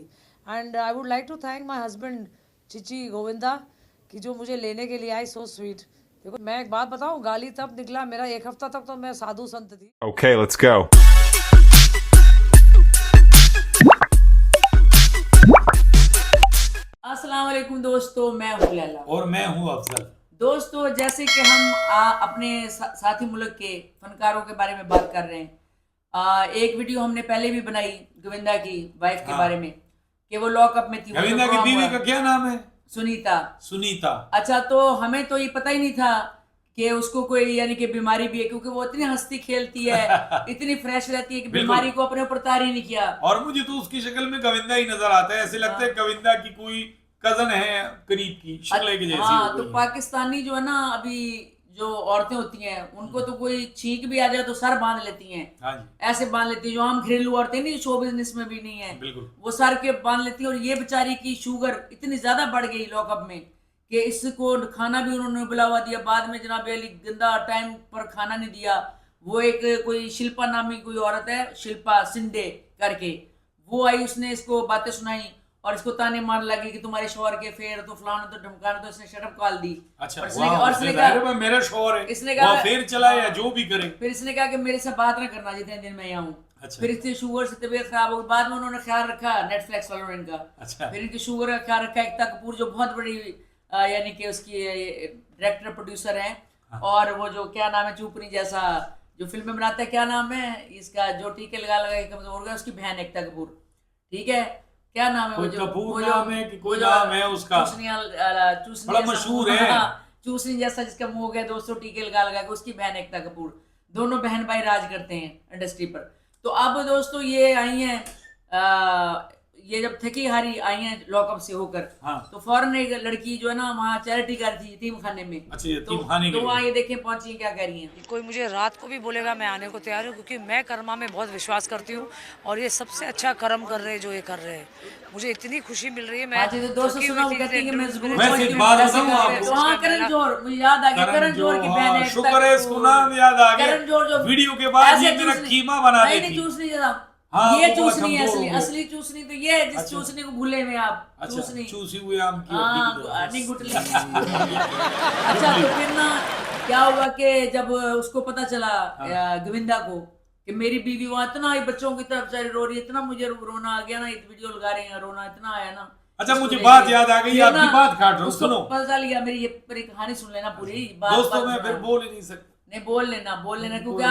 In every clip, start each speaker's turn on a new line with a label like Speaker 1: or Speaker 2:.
Speaker 1: And I would like to thank my husband Chichi Govinda कि जो मुझे लेने के लिए आई, सो स्वीट। देखो मैं एक बात बताऊं, गाली तब निकला, मेरा एक हफ्ता तक तो मैं साधु संत थी।
Speaker 2: Okay, let's go.
Speaker 3: अस्सलाम वालेकुम दोस्तों, मैं हूँ लैला
Speaker 4: और मैं हूँ अफजल।
Speaker 3: दोस्तों, जैसे कि हम अपने साथी मुल्क के फनकारों के बारे में बात कर रहे हैं। एक वीडियो हमने पहले भी बनाई गोविंदा की वाइफ के बारे में कि वो लॉकअप में थी।
Speaker 4: गोविंदा की बीवी का क्या नाम है?
Speaker 3: सुनीता।
Speaker 4: सुनीता।
Speaker 3: अच्छा, तो हमें तो ये पता ही नहीं था कि उसको कोई यानी कि बीमारी भी है, क्योंकि वो इतनी हंसती खेलती है इतनी फ्रेश रहती है कि बीमारी को अपने ऊपर तार ही नहीं किया।
Speaker 4: और मुझे तो उसकी शक्ल में गोविंदा ही नजर आता है, ऐसे लगता है गोविंदा की कोई कजन है करीब की, शक्ल की जैसी।
Speaker 3: हाँ, तो पाकिस्तानी जो है ना, अभी जो औरतें होती हैं उनको तो कोई छींक भी आ जाए तो सर बांध लेती हैं।
Speaker 4: हाँ जी।
Speaker 3: ऐसे बांध लेती हैं, जो आम घरेलू औरतें नहीं, जो शो बिजनेस में भी नहीं है,
Speaker 4: बिल्कुल।
Speaker 3: वो सर के बांध लेती हैं। और ये बेचारी की शुगर इतनी ज्यादा बढ़ गई लॉकअप में कि इसको खाना भी उन्होंने बुलावा दिया। बाद में जनाब अली गंदा टाइम पर खाना नहीं दिया। वो एक कोई शिल्पा नामी कोई औरत है, शिल्पा सिंडे करके, वो आई, उसने इसको बातें सुनाई और इसको ताने मारने लगी कि तुम्हारे शोहर के फेर तो फलाना तो ढमकाना, तो इसने शर्म कॉल दी।
Speaker 4: अच्छा,
Speaker 3: और इसने कहा
Speaker 4: मेरा शोहर है,
Speaker 3: इसने कहा
Speaker 4: वो फेर चलाए या जो भी करे।
Speaker 3: फिर इसने कहा कि मेरे से बात ना करना जितने दिन मैं यहाँ हूँ।
Speaker 4: अच्छा।
Speaker 3: फिर इसकी शुगर से तबीयत खराब हो गई। बाद में उन्होंने ख्याल रखा, नेटफ्लिक्स वालों ने इनका।
Speaker 4: अच्छा।
Speaker 3: फिर इनकी शुगर का ख्याल रखा। एकता कपूर जो बहुत बड़ी यानी कि उसकी डायरेक्टर प्रोड्यूसर हैं।
Speaker 4: हाँ।
Speaker 3: और वो जो क्या नाम है, चूपनी जैसा जो फिल्में बनाता है, क्या नाम है इसका, जो टीके लगा लगा के कमजोर हो गया, उसकी बहन एकता कपूर। ठीक है, क्या नाम है वो जो
Speaker 4: कपूर नाम है कि कोई नाम है उसका,
Speaker 3: चूसनी
Speaker 4: बड़ा मशहूर है।
Speaker 3: चूसनी जैसा जिसका मुंह हो गया 200 टीके लगा लगा के, उसकी बहन एकता कपूर। दोनों बहन भाई राज करते हैं इंडस्ट्री पर। तो अब दोस्तों ये आई हैं, ये जब थकी हारी आई हैं लॉकअप से होकर।
Speaker 4: हाँ।
Speaker 3: तो फौरन एक लड़की जो है ना वहाँ चैरिटी कर रही थी यतीम खाने में।
Speaker 4: अच्छा, यतीम खाने
Speaker 3: तो वहाँ ये देखें पहुंची क्या कह रही हैं।
Speaker 1: कोई मुझे रात को भी बोलेगा मैं आने को तैयार हूँ, क्योंकि मैं कर्मा में बहुत विश्वास करती हूँ और ये सबसे अच्छा कर्म कर रहे हैं जो ये कर रहे हैं। मुझे इतनी खुशी मिल रही है। मैं
Speaker 3: तो दोस्तों सुना, वो कहती है कि मैं जरूर
Speaker 4: मैं सिर्फ बात बताऊं आपको।
Speaker 3: हाँ, करण जौहर, मुझे याद आ गया, करण जौहर की बहन है।
Speaker 4: शुक्र है इसको नाम याद आ
Speaker 3: करण जौहर
Speaker 4: गया।
Speaker 3: जो
Speaker 4: वीडियो के बाद ये मेरा कीमा बना
Speaker 3: नहीं
Speaker 4: देती।
Speaker 3: चूसनी जरा।
Speaker 4: हाँ,
Speaker 3: ये
Speaker 4: वो
Speaker 3: चूसनी है
Speaker 4: कमजोर
Speaker 3: असली
Speaker 4: हो गए।
Speaker 3: असली चूसनी तो ये है जिस
Speaker 4: अच्छा।
Speaker 3: चूसनी को भूले में आप।
Speaker 4: अच्छा,
Speaker 3: चूसनी
Speaker 4: चूसी हुए आम की हड्डी की तरह।
Speaker 3: नहीं गुटली। अच्छा, तो फिर ना क्या हुआ कि जब उसको पता चला गोविंदा को कि मेरी बीवी वहां इतना ही बच्चों की तरफ से रो रही है, इतना मुझे रोना आ गया ना, एक वीडियो लगा रहे हैं, रोना इतना आया ना।
Speaker 4: अच्छा,
Speaker 3: उसको
Speaker 4: मुझे
Speaker 3: देख
Speaker 4: बात
Speaker 3: के।
Speaker 4: याद आ गई,
Speaker 3: फिर
Speaker 4: आपकी
Speaker 3: ना
Speaker 4: बात काट रहा हूँ,
Speaker 3: उसको
Speaker 4: सुनो।
Speaker 3: पता चल गया मेरी, ये पूरी कहानी सुन लेना पूरी बात।
Speaker 4: दोस्तों मैं फिर बोल ही नहीं सकता।
Speaker 3: नहीं, बोल लेना क्योंकि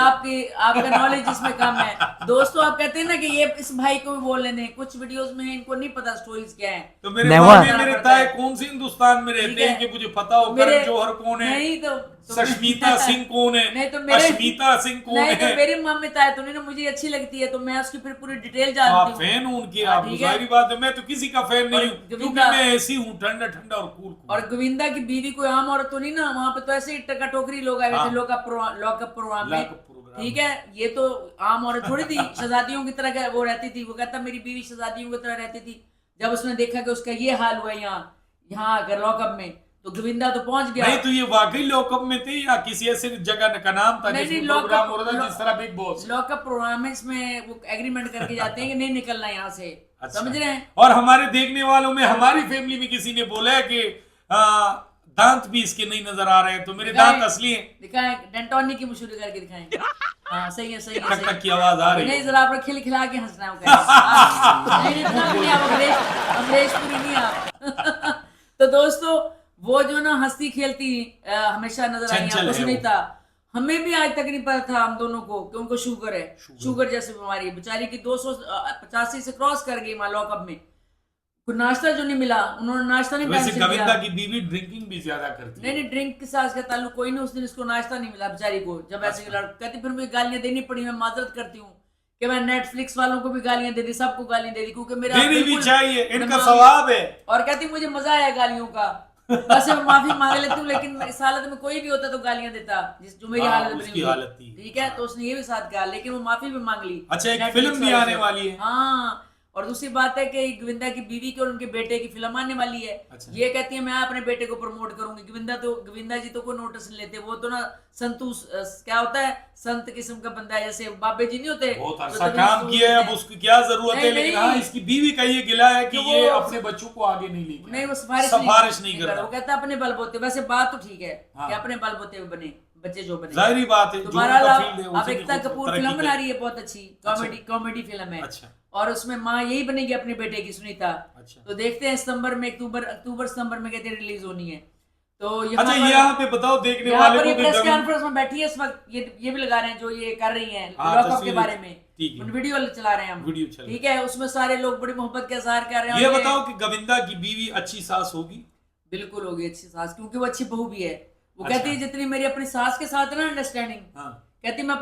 Speaker 3: आपका नॉलेज इसमें कम है। दोस्तों, आप कहते हैं ना कि ये इस भाई को भी बोल लेने, कुछ वीडियोस में इनको नहीं पता स्टोरीज क्या है।
Speaker 4: तो मेरे मामी मेरे ताए कौन से हिंदुस्तान में रहते हैं कि मुझे पता हो करण जौहर कौन है,
Speaker 3: नहीं तो
Speaker 4: सशमिता सिंह कौन है,
Speaker 3: नहीं तो मेरे
Speaker 4: अश्मिता सिंह कौन
Speaker 3: नहीं तो
Speaker 4: है।
Speaker 3: मेरी मम्मी ताए तो नहीं ना, मुझे अच्छी लगती है तो मैं उसकी फिर पूरी डिटेल
Speaker 4: आप
Speaker 3: जानती हूँ।
Speaker 4: फैन हूँ उनकी,
Speaker 3: हाँ,
Speaker 4: आप
Speaker 3: ठीक है।
Speaker 4: जाहिर बात है, मैं तो किसी का फैन नहीं हूँ, क्योंकि
Speaker 3: गोविंदा-
Speaker 4: मैं ऐसी हूँ ठंडा ठंडा और कूल।
Speaker 3: और गोविंदा की बीवी कोई आम औरत तो नहीं ना, वहां पे तो ऐसे ही टका टोकरी लोग आए हुए थे लॉकअप प्रोग्राम में। ठीक है, ये तो आम औरत थोड़ी थी, शहजादियों की तरह वो रहती थी। वो कहता मेरी बीवी शहजादियों की तरह रहती थी। जब उसने देखा कि उसका ये हाल हुआ यहाँ आकर लॉकअप में, तो गोविंदा तो पहुंच गया।
Speaker 4: नहीं तो ये वाकई लॉकअप में थे या किसी ऐसे जगह का नाम था
Speaker 3: नहीं,
Speaker 4: जिसमें
Speaker 3: नहीं,
Speaker 4: प्रोग्राम हो रहा था जिस तरह बिग बॉस?
Speaker 3: लॉकअप प्रोग्राम है, इसमें वो एग्रीमेंट करके जाते हैं कि नहीं निकलना यहाँ से।
Speaker 4: अच्छा।
Speaker 3: समझ रहे हैं?
Speaker 4: और हमारे देखने वालों में हमारी फैमिली में किसी ने बोला है कि दांत भी इसके नहीं नजर आ रहे हैं, तो मेरे दांत असली हैं।
Speaker 3: दिखाएं, डेंटोनी की मशहूरी करके दिखाएं। हाँ, सही है, सही है,
Speaker 4: टक
Speaker 3: सही
Speaker 4: टक की आवाज आ
Speaker 3: है।
Speaker 4: रही
Speaker 3: नहीं,
Speaker 4: है।
Speaker 3: जरा आप खिलखिला के हंसना है वो कहें। नहीं, इतना भी नहीं, आप अमरीशपुरी नहीं आप। तो दोस्तों, वो जो ना हंसती खेलती हमेशा नजर आई
Speaker 4: चंचल
Speaker 3: आपको
Speaker 4: है वो।
Speaker 3: सुनीता। हमें भी आज तक नहीं पता था हम दोनों को कि उनको शुगर है, शुगर जैसी बीमारी है। बेचारी की 285 से क्रॉस कर गई वहां लॉकअप में। कुछ नाश्ता जो नहीं मिला, उन्होंने नाश्ता नहीं टाइम
Speaker 4: वैसे
Speaker 3: से किया।
Speaker 4: गोविंदा की बीवी ड्रिंकिंग भी ज्यादा करती है।
Speaker 3: नहीं, ड्रिंक के साथ इसका ताल्लुक कोई नहीं। उस दिन इसको नाश्ता नहीं मिला बेचारी को। जब ऐसे कहती, फिर मुझे गालियां देनी पड़ी। मैं माजरत करती हूँ कि मैं नेटफ्लिक्स वालों को भी गालियां दे दी, सबको गालियां दे दी, क्योंकि मेरा
Speaker 4: देनी भी
Speaker 3: बिल्कुल
Speaker 4: चाहिए, इनका
Speaker 3: दिमाग-
Speaker 4: स्वभाव है।
Speaker 3: और कहती मुझे मजा आया गालियों का। वैसे मैं माफी मांग लेती हूँ, लेकिन इस हालत में कोई भी होता तो गालियां देता, जिस जो मेरी
Speaker 4: हाँ,
Speaker 3: हालत
Speaker 4: उसकी
Speaker 3: बनी हुई।
Speaker 4: हालत थी।
Speaker 3: ठीक है, तो उसने ये भी साथ कहा, लेकिन वो माफी भी मांग ली।
Speaker 4: अच्छा, एक
Speaker 3: Netflix
Speaker 4: फिल्म भी
Speaker 3: वालों
Speaker 4: आने
Speaker 3: से।
Speaker 4: वाली है।
Speaker 3: हाँ, और दूसरी बात है कि गोविंदा की बीवी की और उनके बेटे की फिल्म आने वाली है।
Speaker 4: अच्छा।
Speaker 3: ये कहती है मैं अपने बेटे को प्रमोट करूंगी। गोविंदा जी तो कोई नोटिस नहीं लेते, वो तो ना क्या होता है, संत किस्म का बंदा है, जैसे बाबे जी नहीं होते।
Speaker 4: बहुत
Speaker 3: तो
Speaker 4: अच्छा
Speaker 3: तभी
Speaker 4: काम किया है, अब उसकी क्या जरूरत है,
Speaker 3: नहीं,
Speaker 4: लेकिन
Speaker 3: नहीं।
Speaker 4: हाँ इसकी बीवी का ये गिला है कि
Speaker 3: कि
Speaker 4: ये
Speaker 3: वो-
Speaker 4: अपने बच्चों को आगे नहीं लेके
Speaker 3: नहीं, वो
Speaker 4: सिफारिश नहीं कर
Speaker 3: वो
Speaker 4: रहा।
Speaker 3: कहता है अपने बलबोते। वैसे बात तो ठीक है
Speaker 4: हाँ।
Speaker 3: कि अपने बलबोते बने बच्चे जो बने,
Speaker 4: जाहिर बात है,
Speaker 3: तो
Speaker 4: जो
Speaker 3: बहरहाल
Speaker 4: उनका फील्ड है
Speaker 3: अब
Speaker 4: उसी की
Speaker 3: एकता
Speaker 4: खुद
Speaker 3: कपूर
Speaker 4: तरक्की
Speaker 3: फिल्म बना
Speaker 4: करे।
Speaker 3: रही है, बहुत अच्छी कॉमेडी फिल्म है।
Speaker 4: अच्छा।
Speaker 3: और उसमें माँ यही बनेगी अपने बेटे की, सुनीता।
Speaker 4: अच्छा।
Speaker 3: तो देखते हैं सितंबर में, अक्टूबर सितंबर में कहते रिलीज होनी है। तो
Speaker 4: अच्छा, यहाँ पे बताओ देखने वाले को कि
Speaker 3: प्रेस
Speaker 4: गोविंद-
Speaker 3: कॉन्फ्रेंस में बैठी है इस वक्त, ये भी लगा रहे हैं जो ये कर रही हैं
Speaker 4: हाँ,
Speaker 3: लॉकअप के
Speaker 4: तस्वीरें-
Speaker 3: बारे में,
Speaker 4: ठीक है।
Speaker 3: वीडियो चला रहे हैं हम,
Speaker 4: वीडियो चल रहा है।
Speaker 3: ठीक है। उसमें सारे लोग बड़ी मोहब्बत का इजहार कर रहे हैं।
Speaker 4: ये
Speaker 3: और
Speaker 4: बताओ कि गोविंदा की बीवी अच्छी सास होगी?
Speaker 3: बिल्कुल होगी अच्छी सास, क्योंकि वो अच्छी बहू भी है। वो
Speaker 4: अच्छा।
Speaker 3: कहती है जितनी मेरी अपनी सास के साथ है ना अंडरस्टैंडिंग,
Speaker 4: हाँ।
Speaker 3: कहती मैं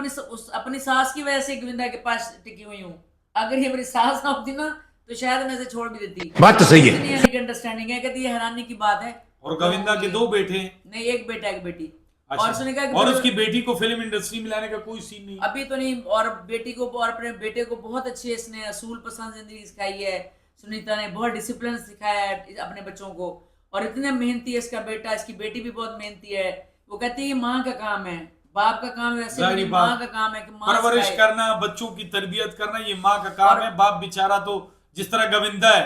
Speaker 3: अपनी सास की वजह से गोविंदा के पास टिकी हुई हूँ। अगर ये मेरी सास ना होती ना तो शायद मैं इसे छोड़ भी देती।
Speaker 2: बात तो सही है।
Speaker 3: इतनी यानी कि अंडरस्टैंडिंग है। कहती है हैरानी की बात है।
Speaker 4: और गोविंदा के 2 बेटे हैं?
Speaker 3: नहीं, एक बेटा एक बेटी।
Speaker 4: अच्छा।
Speaker 3: और सुनिएगा कि
Speaker 4: और उसकी बेटी को फिल्म इंडस्ट्री में लाने का कोई सीन नहीं?
Speaker 3: अभी तो नहीं। और बेटी को और अपने बेटे को बहुत अच्छी इसने असूल पसंद जिंदगी सिखाई है। सुनीता ने बहुत डिसिप्लिन सिखाया है अपने बच्चों को, और इतने मेहनती है इसका बेटा, इसकी बेटी भी बहुत मेहनती है। वो कहती है माँ का काम है, बाप का काम है, वैसे भी माँ का काम है कि माँ
Speaker 4: परवरिश
Speaker 3: सिखाए।
Speaker 4: करना, बच्चों की तरबियत करना, ये माँ का काम है। बाप बेचारा तो जिस तरह गोविंदा है,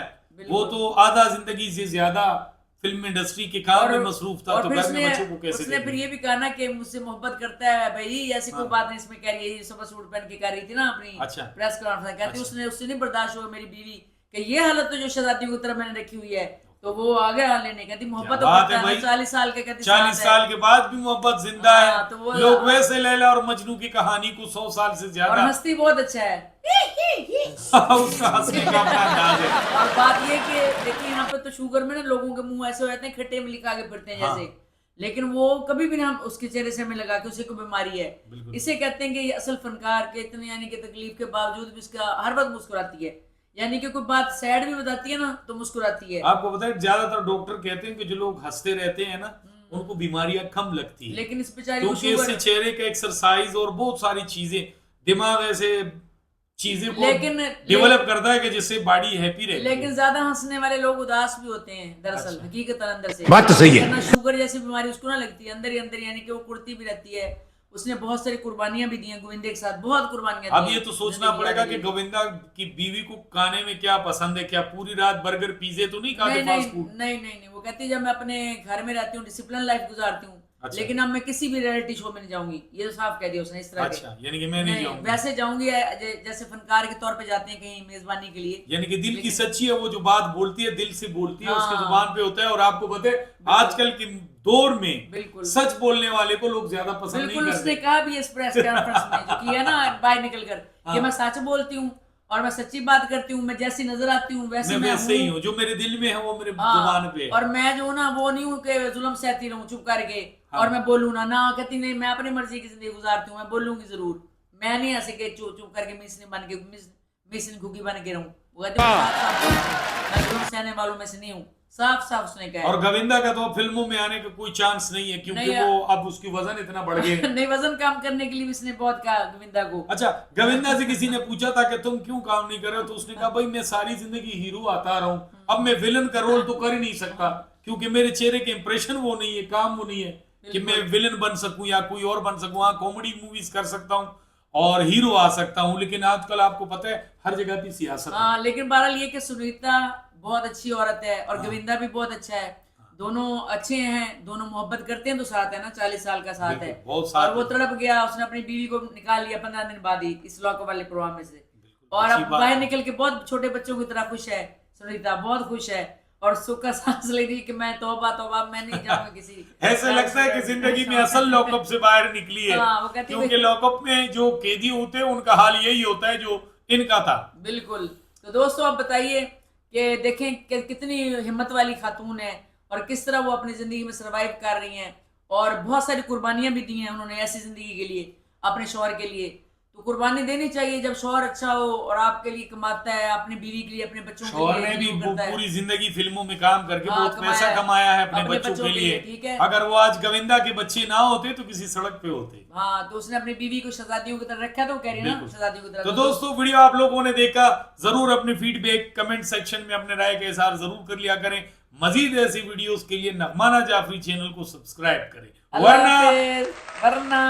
Speaker 4: वो तो आधा जिंदगी से ज्यादा फिल्म इंडस्ट्री के काम में मसरूफ था,
Speaker 3: और
Speaker 4: तो
Speaker 3: फिर
Speaker 4: घर में बच्चों को कैसे
Speaker 3: उसने फिर ये भी कहा ना कि मुझसे मोहब्बत करता है भाई, ऐसी कोई बात नहीं इसमें कह रही है। ये सुबह सूट पहन के कर रही थी ना अपनी
Speaker 4: अच्छा।
Speaker 3: प्रेस कॉन्फ्रेंस, कहती उससे नहीं बर्दाश्त होगा मेरी बीवी कि ये हालत तो जो शहजादियों की तरह मैंने रखी हुई है, तो वो आगे आ लेने कहती मोहब्बत तो
Speaker 4: बात
Speaker 3: करता
Speaker 4: है
Speaker 3: है
Speaker 4: भाई।
Speaker 3: 40 साल के, कहती
Speaker 4: 40
Speaker 3: साथ है।
Speaker 4: साल के बाद भी मोहब्बत जिंदा
Speaker 3: हाँ,
Speaker 4: है।
Speaker 3: तो वो-
Speaker 4: लोग वैसे लैला और मजनू की कहानी को 100 साल से
Speaker 3: और
Speaker 4: ज्यादा
Speaker 3: हंसती बहुत अच्छा है।
Speaker 4: उसका हंसने का अपना अंदाज है।
Speaker 3: और बात ये कि देखिए यहाँ पे तो शुगर में ना लोगों के मुंह ऐसे हो जाते हैं, खट्टे में लिखा के फिरते हैं जैसे, लेकिन वो कभी भी ना हम उसके चेहरे से हमें लगा कि उसे कोई बीमारी है। इसे कहते हैं कि ये असल फनकार के इतने यानी कि तकलीफ के बावजूद भी उसका हर वक्त मुस्कुराती है, यानी कि कोई बात सैड भी बताती है ना तो मुस्कुराती है।
Speaker 4: आपको पता है ज्यादातर डॉक्टर कहते हैं कि जो लोग हंसते रहते हैं ना उनको बीमारियां कम लगती है,
Speaker 3: लेकिन इस बेचारी को
Speaker 4: क्योंकि इससे चेहरे का एक्सरसाइज और बहुत सारी चीजें, दिमाग ऐसे चीजें को डेवलप करता है कि जिससे बॉडी हैप्पी रहती है।
Speaker 3: लेकिन ज्यादा हंसने वाले लोग उदास भी होते हैं दरअसल, हकीकत अंदर से।
Speaker 2: बात तो सही है।
Speaker 3: ना शुगर जैसी बीमारी उसको ना लगती है, अंदर ही अंदर, यानी कि वो कुर्ती भी रहती है। उसने बहुत सारी कुर्बानियां भी दी हैं गोविंदा के साथ, बहुत कुर्बानियां
Speaker 4: अब ये तो सोचना पड़ेगा कि गोविंदा की बीवी को खाने में क्या पसंद है, क्या पूरी रात बर्गर पिज्जे तो नहीं खाते फास्ट फूड?
Speaker 3: नहीं, वो कहती है जब मैं अपने घर में रहती हूँ डिसिप्लिन लाइफ गुजारती हूँ,
Speaker 4: अच्छा।
Speaker 3: लेकिन अब मैं किसी भी रियलिटी शो में नहीं जाऊंगी, ये तो साफ कह दिया उसने इस तरह
Speaker 4: अच्छा, यानी कि मैं नहीं जाऊंगी।
Speaker 3: वैसे जाऊंगी जैसे फनकार के तौर पे जाते हैं कहीं मेजबानी के लिए,
Speaker 4: यानी कि दिल की सच्ची है, वो जो बात बोलती है दिल से बोलती है, उसके
Speaker 3: हाँ।
Speaker 4: जुबान पे होता है। और आपको पता है आजकल के दौर में
Speaker 3: बिल्कुल
Speaker 4: सच बोलने वाले को लोग ज्यादा पसंद नहीं
Speaker 3: बिल्कुल उसने
Speaker 4: करते।
Speaker 3: कहा भी इस प्रेस कॉन्फ्रेंस में जो किया ना बाहर निकल कर कि मैं सच बोलती हूँ और मैं सच्ची बात करती हूँ, मैं जैसी नजर आती हूँ वैसे
Speaker 4: मैं
Speaker 3: मैं
Speaker 4: वैसे ही
Speaker 3: हूँ।
Speaker 4: हूँ, जो मेरे दिल में है वो मेरे
Speaker 3: हाँ,
Speaker 4: जुबान पे है।
Speaker 3: और मैं जो ना वो नहीं हूँ कि जुल्म सहती रहूं चुप करके
Speaker 4: हाँ।
Speaker 3: और मैं बोलूँ ना कहती नहीं, मैं अपनी मर्जी की जिंदगी गुजारती हूँ, मैं बोलूंगी जरूर, मैं नहीं ऐसे के चुप करके मिसनी बन के मिसनी घुगी बन के रहूं। वो कहती मैं जुल्म सहने वालों में से नहीं हूँ, साफ साफ उसने कहा।
Speaker 4: और गोविंदा का तो फिल्मों में आने का कोई चांस नहीं है, क्योंकि
Speaker 3: नहीं,
Speaker 4: वो अब उसकी वजन इतना बढ़ गई है।
Speaker 3: नहीं, वजन कम करने के लिए भी इसने बहुत कहा गोविंदा को।
Speaker 4: अच्छा, गोविंदा से किसी ने पूछा था कि तुम क्यों काम नहीं कर रहे हो, तो उसने कहा भाई मैं सारी जिंदगी हीरो आता रहा हूँ, अब मैं विलन का रोल तो कर ही नहीं सकता, क्योंकि मेरे चेहरे के इंप्रेशन वो नहीं है, काम वो नहीं है कि मैं विलन बन सकूं या कोई और बन सकूं। हाँ, कॉमेडी मूवीज कर सकता हूँ और हीरो आ सकता हूँ, लेकिन आजकल आपको पता है हर जगह की सियासत है।
Speaker 3: हाँ, लेकिन बहरहाल ये कि सुनीता बहुत अच्छी औरत है और गोविंदा भी बहुत अच्छा है, दोनों अच्छे हैं, दोनों मोहब्बत करते हैं तो साथ है ना, 40 साल का साथ है।
Speaker 4: बहुत साथ
Speaker 3: और वो
Speaker 4: है।
Speaker 3: तड़प गया, उसने अपनी बीवी को निकाल लिया 15 दिन बाद ही इस लॉकअप वाले प्रोग्राम में से, और
Speaker 4: अच्छी
Speaker 3: अब
Speaker 4: बात
Speaker 3: बाहर
Speaker 4: है।
Speaker 3: निकल के बहुत छोटे बच्चों की तरह खुश है सुनीता, बहुत खुश है और सुख का सांस ले रही कि मैं तौबा मैं नहीं जाऊंगी किसी
Speaker 4: ऐसे लगता है कि जिंदगी में असल लॉकअप से बाहर निकली है,
Speaker 3: हाँ, वो कहती
Speaker 4: क्योंकि लॉकअप में जो कैदी होते हैं उनका हाल यही होता है जो इनका था।
Speaker 3: बिल्कुल। तो दोस्तों आप बताइए कि देखें कि कितनी हिम्मत वाली खातून है और किस तरह वो अपनी जिंदगी में सरवाइव कर रही हैं, और बहुत सारी कुर्बानियां भी दी हैं उन्होंने ऐसी जिंदगी के लिए, अपने शौहर के लिए। तो कुर्बानी देनी चाहिए जब शौहर अच्छा हो और आपके लिए कमाता है, अपनी बीवी के लिए, अपने बच्चों के
Speaker 4: शौहर
Speaker 3: लिए
Speaker 4: ने भी
Speaker 3: जो करता है।
Speaker 4: पूरी जिंदगी फिल्मों में काम करके
Speaker 3: हाँ,
Speaker 4: बहुत
Speaker 3: कमाया
Speaker 4: पैसा
Speaker 3: है।
Speaker 4: कमाया है अपने
Speaker 3: अपने
Speaker 4: बच्चों के लिए।
Speaker 3: ठीक है।
Speaker 4: अगर वो आज गोविंदा के बच्चे ना होते तो किसी सड़क पे होते।
Speaker 3: हाँ, तो उसने अपनी बीवी को शहजादियों की तरह रखा, तो कह रही है ना शहजादियों की तरह।
Speaker 4: तो दोस्तों वीडियो आप लोगों ने देखा, जरूर अपनी फीडबैक कमेंट सेक्शन में अपने राय का इजहार जरूर कर लिया करें। मजीद ऐसी वीडियोस के लिए नगमाना जाफरी चैनल को सब्सक्राइब करें, वरना